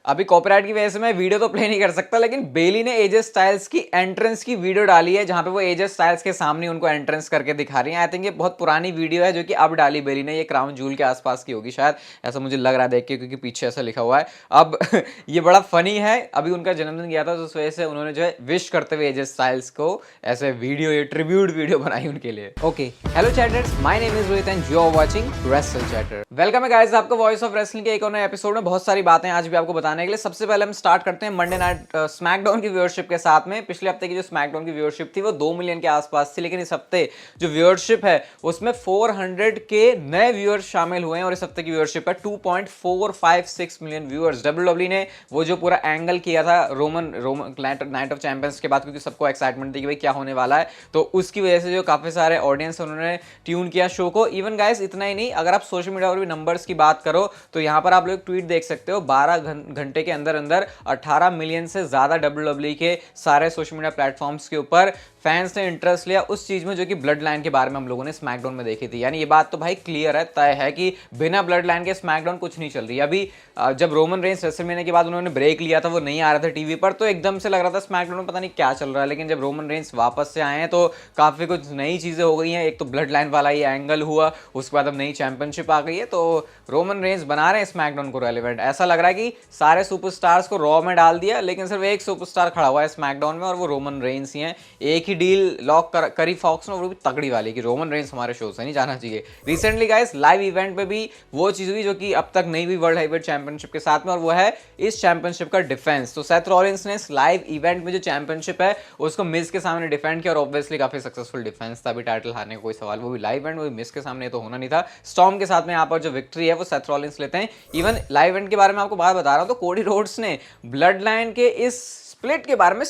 अभी कॉपीराइट की वजह से मैं वीडियो तो प्ले नहीं कर सकता, लेकिन बेली ने एजे स्टाइल्स की एंट्रेंस की वीडियो डाली है जहां पे वो एजे स्टाइल्स के सामने उनको एंट्रेंस करके दिखा रही है। आई थिंक ये बहुत पुरानी वीडियो है जो कि अब डाली बेली ने, ये क्राउन जूल के आसपास की होगी शायद, ऐसा मुझे लग रहा है देख के, क्योंकि पीछे ऐसा लिखा हुआ है। अब ये बड़ा फनी है, अभी उनका जन्मदिन गया था तो उस वजह से उन्होंने जो है विश करते हुए एजे स्टाइल्स को ऐसे वीडियो, ये ट्रिब्यूट वीडियो बनाई उनके लिए। Okay, hello chatters, my name is Rohit and you are watching wrestle chatter. Welcome है गाइस आपको वॉइस ऑफ रेसलिंग के एक और नए एपिसोड में। बहुत सारी बातें आज भी आपको बताने के लिए। सबसे पहले हम स्टार्ट करते हैं मंडे नाइट स्मैकडाउन की व्यूअरशिप के साथ में। पिछले हफ्ते की जो स्मैकडाउन की व्यूअरशिप थी वो 2 मिलियन के आसपास थी, लेकिन इस हफ्ते जो व्यूअरशिप है उसमें 400 के नए व्यूअर्स शामिल हुए हैं और इस हफ्ते की व्यूअरशिप है 2.456 मिलियन व्यूअर्स। डब्ल्यूडब्ल्यूई ने वो जो पूरा एंगल किया था रोमन नाइट ऑफ चैंपियंस के बाद, क्योंकि सबको एक्साइटमेंट थी कि भाई क्या होने वाला है, तो उसकी वजह से जो काफी सारे ऑडियंस उन्होंने ट्यून किया शो को। इवन गाइस इतना ही नहीं, अगर आप सोशल मीडिया पर भी नंबर्स की बात करो तो यहां पर आप लोग ट्वीट देख सकते हो, 12 घंटे के अंदर अंदर 18 मिलियन से ज्यादा डब्ल्यूडब्ल्यूई के सारे सोशल मीडिया प्लेटफॉर्म्स के ऊपर फैंस ने इंटरेस्ट लिया उस चीज में जो कि ब्लड लाइन के बारे में हम लोगों ने स्मैकडाउन में देखी थी। यानी ये बात तो भाई क्लियर है, तय है कि बिना ब्लड लाइन के स्मैकडाउन कुछ नहीं चल रही। अभी जब रोमन रेंस रेसलमेनिया के बाद उन्होंने ब्रेक लिया था, वो नहीं आ रहा था टीवी पर, तो एकदम से लग रहा था स्मैकडाउन में पता नहीं क्या चल रहा है। लेकिन जब रोमन रेंस वापस से आए हैं तो काफी कुछ नई चीजें हो गई हैं। एक तो ब्लड लाइन वाला ये एंगल हुआ, उसके बाद अब नई चैंपियनशिप आ गई है, तो रोमन रेंस बना रहे हैं स्मैकडाउन को रेलेवेंट। ऐसा लग रहा है कि सारे सुपरस्टार्स को रॉ में डाल दिया, लेकिन सिर्फ एक सुपरस्टार खड़ा हुआ है स्मैकडाउन में और वो रोमन रेंस ही हैं। एक ही डील लॉक करी फॉक्स ने, वो भी तगड़ी वाली, कि रोमन रेंस हमारे शो से नहीं जाना चाहिए। रिसेंटली गाइस लाइव इवेंट पे भी वो चीज हुई जो कि अब तक नहीं हुई वर्ल्ड हेवीवेट चैंपियनशिप के साथ में, और वो है इस चैंपियनशिप का डिफेंस। तो सेथ रॉलिंस ने इस लाइव इवेंट में जो चैंपियनशिप है उसको मिज के सामने डिफेंड किया और ऑब्वियसली काफी सक्सेसफुल डिफेंस था। अभी टाइटल हारने का कोई सवाल, वो भी लाइव इवेंट, वो भी मिज के सामने तो होना नहीं था। स्टॉर्म के साथ में यहाँ पर जो विक्ट्री है वो सेथ रॉलिंस लेते हैं। इवन लाइव इवेंट के बारे में आपको बात बता रहा हूं, तो कोडी रोड्स ने ब्लड लाइन के इस स्प्लिट के बारे में,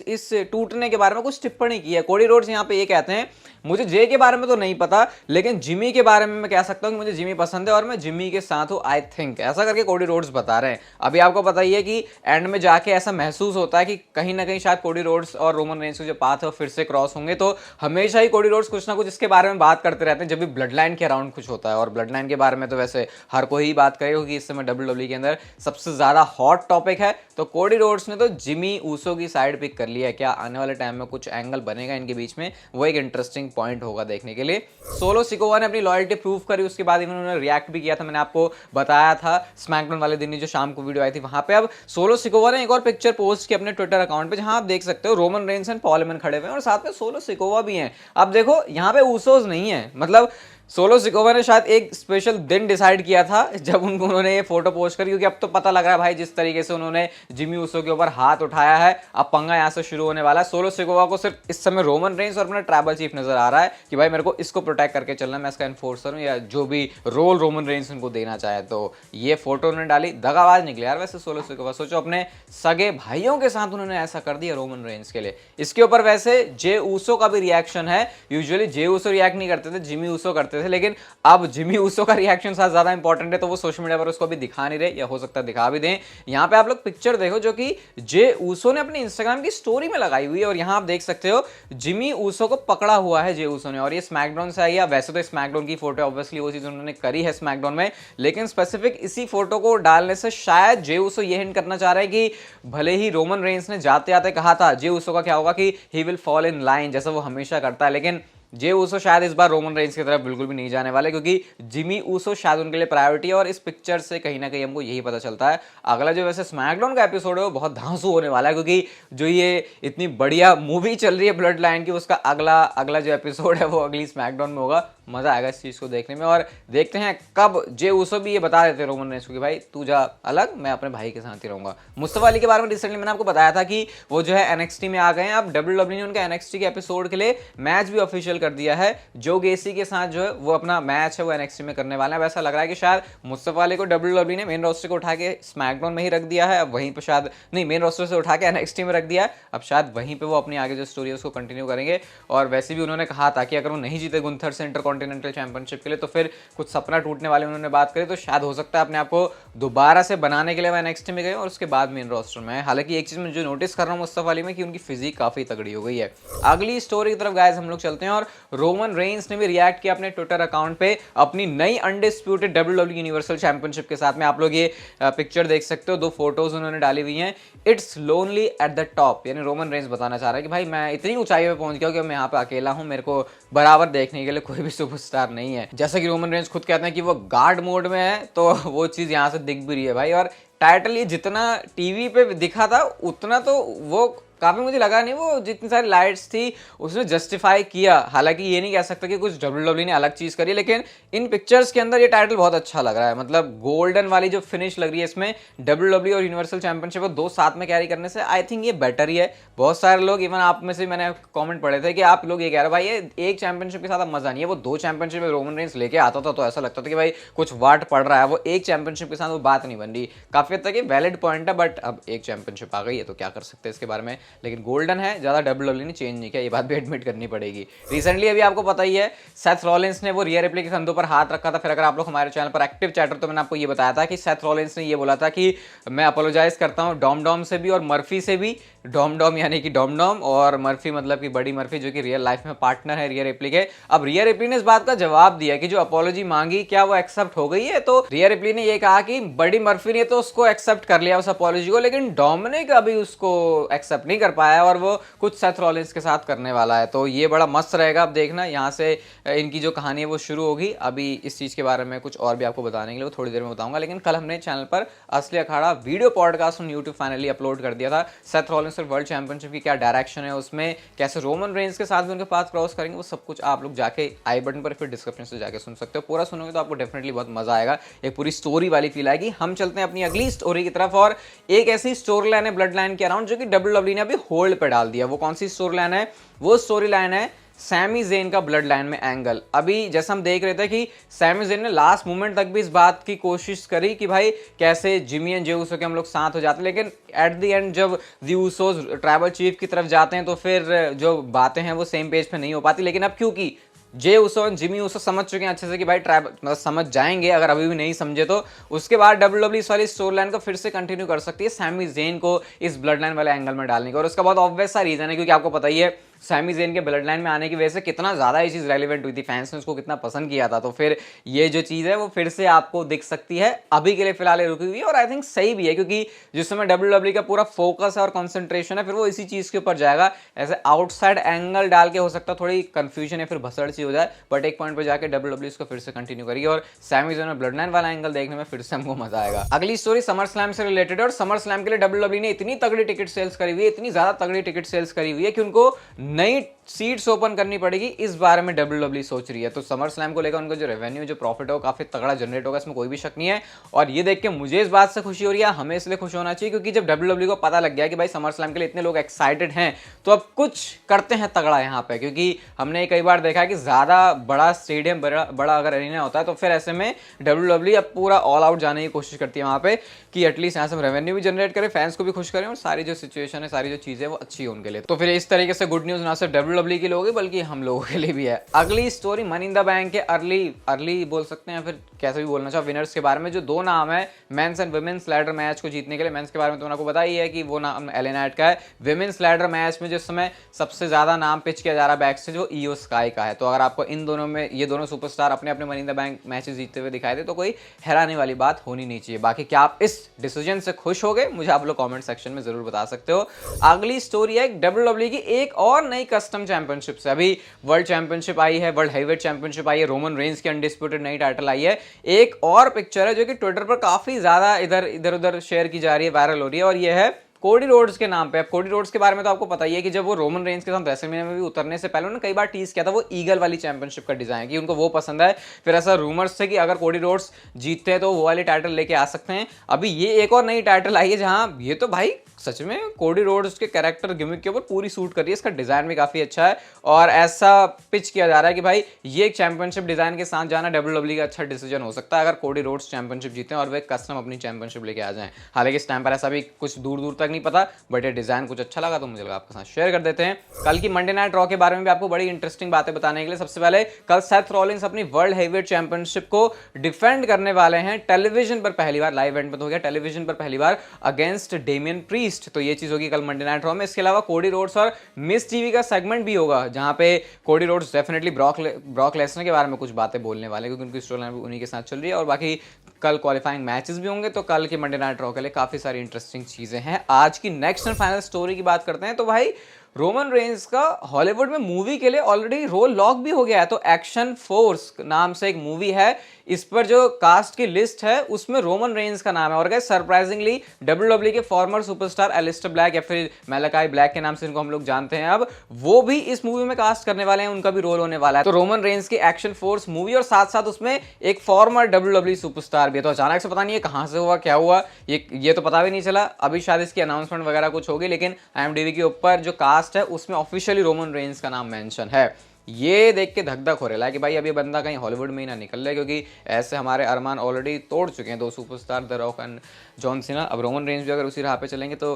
इस टूटने के बारे में कुछ टिप्पणी की है। कोडी रोड्स यहाँ पे ये कहते हैं, मुझे जे के बारे में तो नहीं पता, लेकिन जिमी के बारे में मैं कह सकता हूं कि मुझे जिमी पसंद है और मैं जिमी के साथ हूं, आई थिंक, ऐसा करके कोडी रोड्स बता रहे हैं। अभी आपको पता ही है कि एंड में जाके ऐसा महसूस होता है कि कहीं ना कहीं शायद कोडी रोड्स और रोमन रेंस के जो पाथ है वो फिर से क्रॉस होंगे। तो हमेशा ही कोडी रोड्स कुछ ना कुछ इसके बारे में बात करते रहते हैं जब भी ब्लड लाइन के अराउंड कुछ होता है। और ब्लड लाइन के बारे में तो वैसे हर कोई ही बात करेगा कि इस समय डब्ल्यूडब्ल्यूई के अंदर सबसे ज्यादा हॉट टॉपिक है। तो कोडी रोड्स ने तो जिमी ऊसो की साइड पिक कर लिया है। क्या आने वाले टाइम में कुछ एंगल बनेगा इनके बीच में, वो एक इंटरेस्टिंग पॉइंट होगा देखने के लिए। सोलो सिकोवा ने अपनी लॉयल्टी प्रूव करी, उसके बाद इन्होंने रिएक्ट भी किया था, मैंने आपको बताया था स्मैकडाउन वाले दिन जो शाम को वीडियो आई थी वहां पे। अब सोलो सिकोवा ने एक और पिक्चर पोस्ट की अपने ट्विटर अकाउंट पे, जहां आप देख सकते हो Roman Reigns and Paul Heyman खड़े हुए हैं और साथ में सोलो सिकोवा भी हैं। अब देखो यहाँ पे ऊसोस नहीं है, मतलब सोलो सिकोवा ने शायद एक स्पेशल दिन डिसाइड किया था जब उन्होंने ये फोटो पोस्ट करी, क्योंकि अब तो पता लग रहा है भाई जिस तरीके से उन्होंने जिमी ऊसो के ऊपर हाथ उठाया है, अब पंगा यहाँ से शुरू होने वाला है। सोलो सिकोवा को सिर्फ इस समय रोमन रेंस और अपना ट्राइबल चीफ नजर आ रहा है कि भाई मेरे को इसको प्रोटेक्ट करके चलना है, मैं इसका एनफोर्सर हूँ, या जो भी रोल रोमन रेंस उनको देना चाहे। तो ये फोटो उन्होंने डाली, दगाबाज निकले यार वैसे सोलो सिकोवा। सोचो अपने सगे भाइयों के साथ उन्होंने ऐसा कर दिया रोमन रेंस के लिए। इसके ऊपर वैसे जे ऊसो का भी रिएक्शन है। यूजुअली जे ऊसो रिएक्ट नहीं करते थे, जिमी ऊसो करते थे, लेकिन अब जिमी ऊसो का रिएक्शन साथ ज्यादा इंपॉर्टेंट है, तो वो सोशल मीडिया पर उसको भी दिखा नहीं रहे, या हो सकता है दिखा भी दें। यहाँ पे आप लोग पिक्चर देखो जो कि जे ऊसो ने अपनी इंस्टाग्राम की स्टोरी में लगाई हुई है, और यहाँ आप देख सकते हो जिमी ऊसो को पकड़ा हुआ है जे ऊसो ने, और ये स्मैकडाउन से आई है। वैसे तो स्मैकडाउन की फोटो ऑब्वियसली वो चीज उन्होंने करी है स्मैकडाउन में, लेकिन स्पेसिफिक इसी फोटो को डालने से शायद जे ऊसो ये हिंट करना चाह रहे हैं कि भले ही रोमन रेंस ने जाते आते कहा था जे ऊसो का क्या होगा कि he will fall in line, जैसा वो हमेशा करता है, लेकिन जे ऊसो शायद इस बार रोमन रेंस की तरफ बिल्कुल भी नहीं जाने वाले, क्योंकि जिमी ऊसो शायद उनके लिए प्रायोरिटी है। और इस पिक्चर से कहीं ना कहीं हमको यही पता चलता है। अगला जो वैसे स्मैकडाउन का एपिसोड है वो बहुत धांसू होने वाला है, क्योंकि जो ये इतनी बढ़िया मूवी चल रही है ब्लड लाइन की, उसका अगला जो एपिसोड है वो अगली स्मैकडाउन में होगा। मजा आएगा इस चीज को देखने में, और देखते हैं कब जे ऊसो भी ये बता देते रोमन रेंस को कि भाई तू जा अलग, मैं अपने भाई के साथ ही रहूंगा। मुस्तफा अली के बारे में रिसेंटली मैंने आपको बताया था कि वो जो है एनएक्सटी में आ गए हैं। अब डब्ल्यूडब्ल्यूई ने उनका एनएक्सटी के एपिसोड के लिए मैच भी ऑफिशियल कर दिया है। जो गेसी के साथ जो है वो अपना मैच है वो एनएक्सटी में करने वाला है। वैसा लग रहा है कि शायद मुस्तफा अली को डब्ल्यूडब्ल्यूई ने मेन रोस्टर को उठा के स्मैकडाउन में ही रख दिया है, अब वहीं पे शायद नहीं, मेन रोस्टर से उठा के एनएक्सटी में रख दिया है, अब शायद वहीं पे वो अपनी आगे जो स्टोरी है उसको कंटिन्यू करेंगे। और वैसे भी उन्होंने कहा था कि अगर वो नहीं जीते गुंथर से इंटरकॉन्टिनेंटल चैंपियनशिप के लिए, तो फिर कुछ सपना टूटने वाले उन्होंने बात करी। तो शायद हो सकता है अपने आप को दोबारा से बनाने के लिए वो एनएक्सटी में गए और उसके बाद मेन रोस्टर में। हालांकि एक चीज मैं जो नोटिस कर रहा हूँ मुस्तफा अली में कि उनकी फिजिक काफी तगड़ी हो गई है। अगली स्टोरी की तरफ गाइस हम लोग चलते हैं, और रोमन रेंस ने भी रिएक्ट किया अपने ट्विटर अकाउंट पे अपनी नई अनडिस्प्यूटेड डब्ल्यूडब्ल्यू यूनिवर्सल चैंपियनशिप के साथ में। आप लोग ये पिक्चर देख सकते हो, 2 फोटोज उन्होंने डाली हुई हैं। It's lonely at the top, यानी रोमन रेंस बताना चाह रहा है कि भाई मैं इतनी ऊंचाई पे पहुंच गया हूं कि मैं यहाँ पे अकेला हूं, मेरे को बराबर देखने के लिए कोई भी सुपरस्टार नहीं है। जैसा कि रोमन रेंस खुद कहते हैं कि वो गार्ड मोड में है, तो वो चीज यहाँ से दिख भी रही है भाई। और टाइटल ये जितना टीवी पे दिखा था उतना तो वो काफी मुझे लगा नहीं, वो जितनी सारी लाइट्स थी उसने जस्टिफाई किया। हालांकि ये नहीं कह सकता कि कुछ डब्ल्यूडब्ल्यू ने अलग चीज करी, लेकिन इन पिक्चर्स के अंदर ये टाइटल बहुत अच्छा लग रहा है। मतलब गोल्डन वाली जो फिनिश लग रही है इसमें डब्ल्यूडब्ल्यू और यूनिवर्सल चैंपियनशिप को 2 साथ में कैरी करने से आई थिंक ये बेटर ही है। बहुत सारे लोग, इवन आप में से मैंने कॉमेंट पढ़े थे कि आप लोग ये कह रहे भाई ये एक चैंपियनशिप के साथ अब मजा नहीं है, वो 2 चैंपियनशिप में रोमन रेंस लेके आता था तो ऐसा लगता था कि भाई कुछ वाट पड़ रहा है, वो एक चैंपियनशिप के साथ वो बात नहीं बन रही। काफी हद तक ये वैलिड पॉइंट है, बट अब एक चैंपियनशिप आ गई है तो क्या कर सकते हैं इसके बारे में। लेकिन गोल्डन ज्यादा डब्ल्यूडब्ल्यू ने चेंज नहीं किया, ये बात भी एडमिट करनी पड़ेगी। रिसेंटली अभी आपको पता ही है सेथ रॉलिंस ने वो रिया रिप्ली के कंधों पर हाथ रखा था। फिर अगर आप लोग हमारे चैनल पर एक्टिव चैटर, तो मैंने आपको ये बताया था कि सेथ रॉलिंस ने ये बोला था कि मैं अपोलोजाइज करता हूं डॉम डॉम से भी और मर्फी से भी। डॉम डॉम यानी कि डॉम डॉम और मर्फी मतलब कि बड़ी मर्फी, जो कि रियल लाइफ में पार्टनर है रिया रिप्ली के। अब रिया रिप्ली ने इस बात का जवाब दिया कि जो अपोलॉजी मांगी क्या वो एक्सेप्ट हो गई है। तो रिया रिप्ली ने ये कहा कि बड़ी मर्फी ने तो उसको एक्सेप्ट कर लिया उस अपोलॉजी को, लेकिन डोमिनिक अभी उसको एक्सेप्ट नहीं कर पाया और वो कुछ सेथ रॉलिंस के साथ करने वाला है। तो ये बड़ा मस्त रहेगा, अब देखना यहाँ से इनकी जो कहानी है वो शुरू होगी। अभी इस चीज के बारे में कुछ और भी आपको बताने के लिए थोड़ी देर में बताऊंगा, लेकिन कल हमने चैनल पर Asli Akhada video podcast on YouTube finally upload कर दिया था। सेथ रॉलिंस और वर्ल्ड चैंपियनशिप की क्या डायरेक्शन है उसमें, कैसे रोमन रेंस के साथ भी उनके पास क्रॉस करेंगे, वो सब कुछ आप लोग जाके आई बटन पर फिर डिस्क्रिप्शन से जाके सुन सकते हो। पूरा सुनोगे तो आपको डेफिनेटली बहुत मजा आएगा, एक पूरी स्टोरी वाली फील आएगी। हम चलते हैं अपनी अगली स्टोरी की तरफ, और एक ऐसी स्टोरी लाइन है ब्लड लाइन के अराउंड जो कि डब्ल्यूडब्ल्यू ने अभी होल्ड पे डाल दिया। वो कौन सी स्टोरी लाइन है? वो स्टोरी लाइन है सैमी ज़ेन का ब्लड लाइन में एंगल। अभी जैसा हम देख रहे थे कि सैमी ज़ेन ने लास्ट मोमेंट तक भी इस बात की कोशिश करी कि भाई कैसे जिमी एंड जे उसो के हम लोग साथ हो जाते, लेकिन एट द एंड जब द ऊसोस ट्राइबल चीफ की तरफ जाते हैं तो फिर जो बातें हैं वो सेम पेज पे नहीं हो पाती। लेकिन अब क्योंकि जे उसो और जिमी उसो समझ चुके हैं अच्छे से कि भाई ट्राइबल मतलब समझ जाएंगे, अगर अभी भी नहीं समझे तो उसके बाद डब्ल्यूडब्ल्यू इस वाली स्टोरी लाइन को फिर से कंटिन्यू कर सकती है सैमी ज़ेन को इस ब्लड लाइन वाले एंगल में डालने का। और उसका बहुत ऑब्वियस सा रीजन है, क्योंकि आपको पता ही है सैमी ज़ेन के ब्लड लाइन में आने की वजह से कितना ज़्यादा ये चीज़ रेलिवेंट हुई थी, फैंस ने उसको कितना पसंद किया था। तो फिर ये जो चीज़ है वो फिर से आपको दिख सकती है। अभी के लिए फिलहाल रुकी हुई है और आई थिंक सही भी है, क्योंकि जिस समय डब्ल्यूडब्ल्यू का पूरा फोकस है और कंसंट्रेशन है फिर वो इसी चीज़ के ऊपर जाएगा। ऐसे आउटसाइड एंगल डाल के हो सकता है थोड़ी कंफ्यूजन या फिर भसड़ सी हो जाए, बट एक पॉइंट पर जाकर डब्ल्यूडब्ल्यू इसको फिर से कंटिन्यू करेगी और सैमी ज़ेन में ब्लड लाइन वाला एंगल देखने में फिर से हमको मजा आएगा। अगली स्टोरी समर स्लैम से रिलेटेड है, और समर स्लैम के लिए डब्ल्यूडब्ल्यू ने इतनी तगड़ी टिकट सेल्स करी हुई है, इतनी ज्यादा तगड़ी टिकट सेल्स करी हुई है कि उनको नई सीट्स ओपन करनी पड़ेगी। इस बारे में डब्ल्यूडब्ल्यू सोच रही है। तो समर स्लैम को लेकर उनको जो रेवेन्यू जो प्रॉफिट है वो काफी तगड़ा जनरेट होगा, इसमें कोई भी शक नहीं है। और ये देख के मुझे इस बात से खुशी हो रही है, हमें इसलिए खुश होना चाहिए क्योंकि जब डब्ल्यूडब्ल्यू को पता लग गया कि भाई समर स्लैम के लिए इतने लोग एक्साइटेड हैं तो अब कुछ करते हैं तगड़ा यहाँ पे। क्योंकि हमने कई बार देखा है कि ज्यादा बड़ा स्टेडियम बड़ा अगर एरिना होता है तो फिर ऐसे में डब्ल्यूडब्ल्यू अब पूरा ऑल आउट जाने की कोशिश करती है वहां पे कि एटलीस्ट यहाँ से हम रेवेन्यू भी जनरेट करें, फैंस को भी खुश करें और सारी जो सिचुएशन है सारी जो चीजें वो अच्छी हो उनके लिए। तो फिर इस तरीके से गुड न्यूज ना सिर्फ डब्ल्यूडब्ल्यू के लिए होगी बल्कि हम लोगों के लिए भी है। अगली story money in the bank के अर्ली बोल सकते हैं, फिर कैसे भी बोलना चाहो, विनर्स के बारे में। जो 2 नाम है men's and women's ladder match को जीतने के लिए, मेंस के बारे में तुमने आपको पता ही है कि वो नाम एले नाइट का है। विमेन्स लैडर मैच में जिस समय सबसे ज्यादा नाम पिच किया जा रहा है बैक से जो ईओ स्काई का है। तो अगर आपको इन दोनों में ये दोनों सुपरस्टार अपने अपने money in the bank matches जीतते हुए दिखाई दे तो कोई हैरानी वाली बात होनी नहीं चाहिए। बाकी क्या आप इस डिसीजन से खुश हो गए, मुझे आप लोग कमेंट सेक्शन में जरूर बता सकते हो। अगली स्टोरी है डब्ल्यूडब्ल्यू की एक और नई कस्टम चैंपियनशिप से। अभी वर्ल्ड चैंपियनशिप आई है, वर्ल्ड हेवीवेट चैंपियनशिप आई है, रोमन रेंस की अनडिस्प्यूटेड नई टाइटल आई है। एक और पिक्चर है जो कि ट्विटर पर काफी ज्यादा इधर उधर शेयर की जा रही है, वायरल हो रही है, और ये है कोडी रोड्स के नाम पे। अब कोडी रोड्स के बारे में तो आपको पता ही है कि जब वो रोमन रेंस के साथ रेसलमेनिया में भी उतरने से पहले उन्होंने कई बार टीज किया था वो ईगल वाली चैंपियनशिप का डिजाइन कि उनको वो पसंद है। फिर ऐसा रूमर्स थे कि अगर कोडी रोड्स जीतते हैं तो वो वाली टाइटल लेके आ सकते हैं। अभी ये एक और नई टाइटल आई है जहां ये तो भाई सच में कोडी रोड्स के कैरेक्टर गिमिक के ऊपर पूरी सूट कर रही है। इसका डिजाइन भी काफी अच्छा है और ऐसा पिच किया जा रहा है कि भाई ये एक चैंपियनशिप डिजाइन के साथ जाना डब्ल्यूडब्ल्यू का अच्छा डिसीजन हो सकता है अगर कोडी रोड्स चैंपियनशिप जीते और वे कस्टम अपनी चैंपियनशिप लेके आ जाएं। हालांकि इस टाइम पर ऐसा भी कुछ दूर तक नहीं पता, बट ये डिजाइन कुछ अच्छा लगा तो मुझे लगा आपके साथ शेयर कर देते हैं। कल की मंडे नाइट रॉ के बारे में भी आपको बड़ी इंटरेस्टिंग बातें बताने के लिए सबसे पहले कल सेथ रॉलिंस अपनी वर्ल्ड हेवीवेट चैंपियनशिप को डिफेंड करने वाले हैं टेलीविजन पर पहली बार, लाइव इवेंट में तो हो गया, टेलीविजन पर पहली बार अगेंस्ट डेमियन प्रीस्ट। लीस्ट। तो ये चीज होगी कल मंडे नाइट रॉ में। इसके अलावा कोडी रोड्स और मिस टीवी का सेगमेंट भी होगा, जहां पे Cody Rhodes definitely Brock Lesnar के बारे में कुछ बातें बोलने वाले, क्योंकि उनकी स्टोरी लाइन भी उन्हीं के साथ चल रही है। और बाकी कल क्वालिफाइंग मैचेस भी होंगे, तो कल के मंडे नाइट रॉ के लिए काफी सारी इंटरेस्टिंग चीजें हैं। आज की नेक्स्ट एंड फाइनल स्टोरी की बात करते हैं, तो भाई रोमन रेंज का हॉलीवुड में मूवी के लिए ऑलरेडी रोल लॉक भी हो गया है। तो एक्शन फोर्स नाम से एक मूवी है, इस पर जो कास्ट की लिस्ट है उसमें रोमन रेंज का नाम है। और गाइस सरप्राइजिंगली WWE के फॉर्मर सुपरस्टार एलिस्टर ब्लैक या फिर मैलाकाई ब्लैक के नाम से इनको हम लोग जानते हैं, अब वो भी इस मूवी में कास्ट करने वाले हैं, उनका भी रोल होने वाला है। तो रोमन रेंज की एक्शन फोर्स मूवी और साथ साथ उसमें एक फॉर्मर WWE सुपरस्टार भी है। तो अचानक से पता नहीं है कहां से हुआ, क्या हुआ, ये तो पता भी नहीं चला। अभी शायद इसकी अनाउंसमेंट वगैरह कुछ होगी, लेकिन IMDb के ऊपर जो कास्ट है उसमें ऑफिशियली रोमन रेंज का नाम मेंशन है। ये देख के धक धक हो रहा है कि भाई अब ये बंदा कहीं हॉलीवुड में ही ना निकल रहा है, क्योंकि ऐसे हमारे अरमान ऑलरेडी तोड़ चुके हैं दो superstar, the rock and John Cena. अब रोमन रेंज भी अगर उसी राह पे चलेंगे तो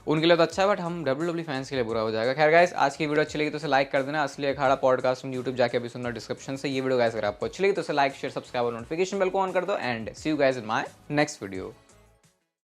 उनके लिए तो अच्छा है, बट हम WWE फैंस के लिए बुरा हो जाएगा। खैर गाइस, आज की वीडियो अच्छी लगी तो उसे लाइक कर देना। असली अखाड़ा पॉडकास्ट में यूट्यूब जाके अभी सुनना डिस्क्रिप्शन से। ये वीडियो गाइस अगर आपको अच्छी लगी तो उसे लाइक शेयर सब्सक्राइब और नोटिफिकेशन बेल को ऑन कर दो। And see you guys in my next video.